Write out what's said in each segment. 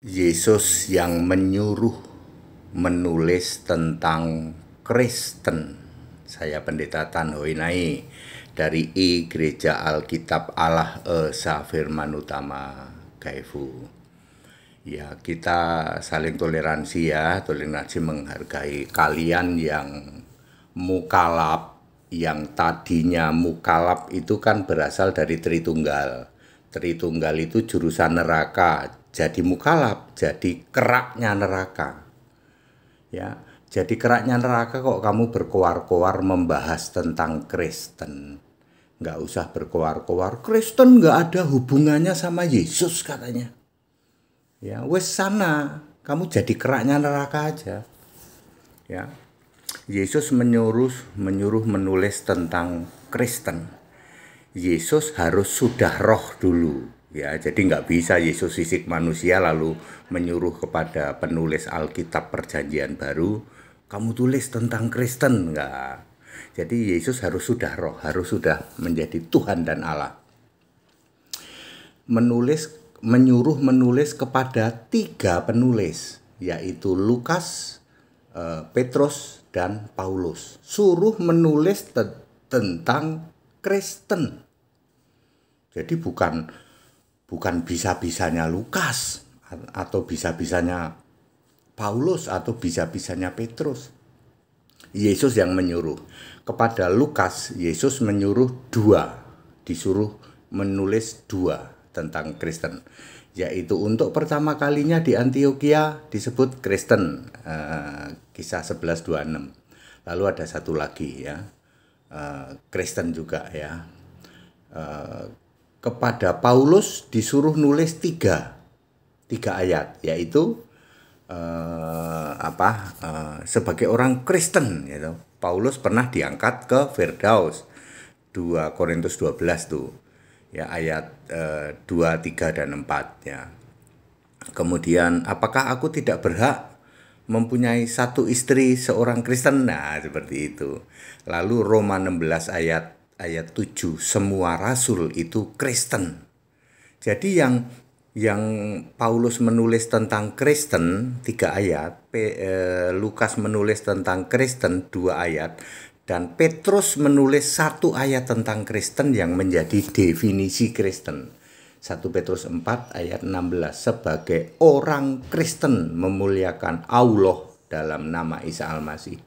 Yesus yang menyuruh menulis tentang Kristen. Saya Pendeta Tan Hoi Nai dari Gereja Alkitab Allah Esa Firman Utama Kaifu. Ya, kita saling toleransi ya, toleransi menghargai kalian yang mukalab, yang tadinya mukalab itu kan berasal dari Tritunggal. Tritunggal itu jurusan neraka, jadi mukalab, jadi keraknya neraka. Ya, jadi keraknya neraka kok kamu berkoar-koar membahas tentang Kristen. Nggak usah berkoar-koar, Kristen nggak ada hubungannya sama Yesus katanya. Ya, wes sana, kamu jadi keraknya neraka aja. Ya, Yesus menyuruh menulis tentang Kristen. Yesus harus sudah roh dulu, ya. Jadi nggak bisa Yesus fisik manusia lalu menyuruh kepada penulis Alkitab Perjanjian Baru, kamu tulis tentang Kristen, nggak. Jadi Yesus harus sudah roh, harus sudah menjadi Tuhan dan Allah. Menyuruh menulis kepada 3 penulis, yaitu Lukas, Petrus, dan Paulus. Suruh menulis tentang Kristen. Jadi bukan bisa-bisanya Lukas atau bisa-bisanya Paulus atau bisa-bisanya Petrus. Yesus yang menyuruh. Kepada Lukas, Yesus menyuruh 2, disuruh menulis 2 tentang Kristen, yaitu untuk pertama kalinya di Antioquia disebut Kristen, kisah 11:26. Lalu ada satu lagi ya, Kristen juga ya. Kepada Paulus disuruh nulis 3 ayat, yaitu sebagai orang Kristen gitu. Paulus pernah diangkat ke Firdaus, 2 Korintus 12 tuh ya, ayat 2, 3, dan 4 ya. Kemudian apakah aku tidak berhak mempunyai 1 istri seorang Kristen? Nah, seperti itu. Lalu Roma 16 ayat 7, semua rasul itu Kristen. Jadi yang Paulus menulis tentang Kristen 3 ayat, Lukas menulis tentang Kristen 2 ayat, dan Petrus menulis 1 ayat tentang Kristen yang menjadi definisi Kristen. 1 Petrus 4 ayat 16, sebagai orang Kristen memuliakan Allah dalam nama Isa Al-Masih.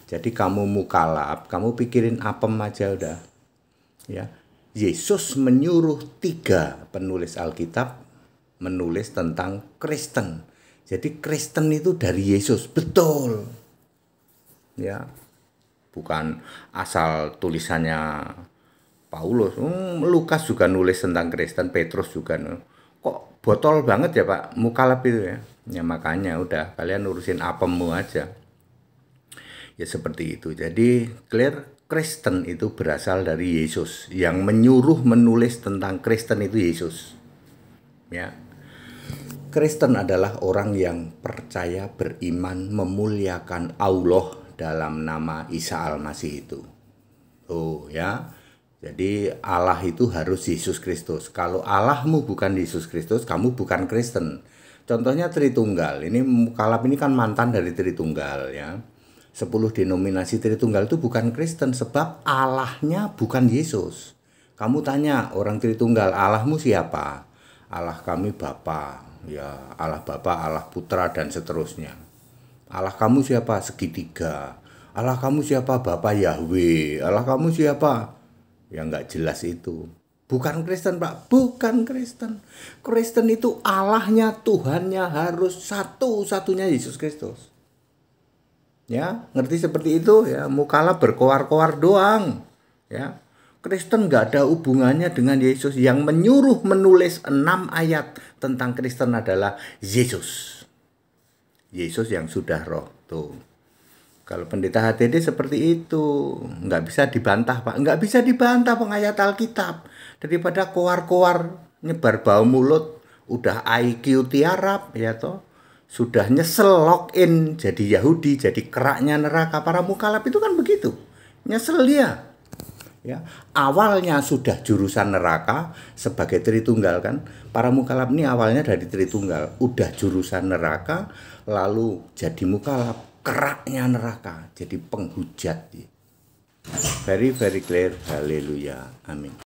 Jadi kamu mukalab, kamu pikirin apem aja udah. Ya, Yesus menyuruh 3 penulis Alkitab menulis tentang Kristen. Jadi Kristen itu dari Yesus, betul. Ya, bukan asal tulisannya Paulus. Lukas juga nulis tentang Kristen, Petrus juga. Kok botol banget ya Pak, mukalab itu ya. Ya makanya udah, kalian urusin apemmu aja. Ya seperti itu. Jadi clear, Kristen itu berasal dari Yesus. Yang menyuruh menulis tentang Kristen itu Yesus. Ya. Kristen adalah orang yang percaya, beriman, memuliakan Allah dalam nama Isa Al-Masih itu. Oh ya. Jadi Allah itu harus Yesus Kristus. Kalau Allahmu bukan Yesus Kristus, kamu bukan Kristen. Contohnya Tritunggal. Ini mukalab ini kan mantan dari Tritunggal ya. 10 denominasi Tritunggal itu bukan Kristen sebab Allahnya bukan Yesus. Kamu tanya orang Tritunggal, Allahmu siapa? Allah kami Bapa, ya Allah Bapa, Allah Putra, dan seterusnya. Allah kamu siapa? Segitiga. Allah kamu siapa? Bapa Yahweh. Allah kamu siapa? Ya nggak jelas itu. Bukan Kristen Pak, bukan Kristen. Kristen itu Allahnya, Tuhannya harus satu-satunya Yesus Kristus. Ya, ngerti seperti itu ya, mukalab berkoar-koar doang. Ya. Kristen nggak ada hubungannya dengan Yesus. Yang menyuruh menulis 6 ayat tentang Kristen adalah Yesus. Yesus yang sudah roh tuh. Kalau pendeta HTD seperti itu, nggak bisa dibantah Pak, nggak bisa dibantah pengayat Alkitab. Daripada koar-koar nyebar bau mulut, udah IQ tiarap ya toh. Sudah nyesel login jadi Yahudi, jadi keraknya neraka. Para mukalab itu kan begitu, nyesel dia Ya, awalnya sudah jurusan neraka sebagai Tritunggal kan. Para mukalaf ini awalnya dari Tritunggal, udah jurusan neraka, lalu jadi mukalaf, keraknya neraka, jadi penghujat. Very very clear. Haleluya. Amin.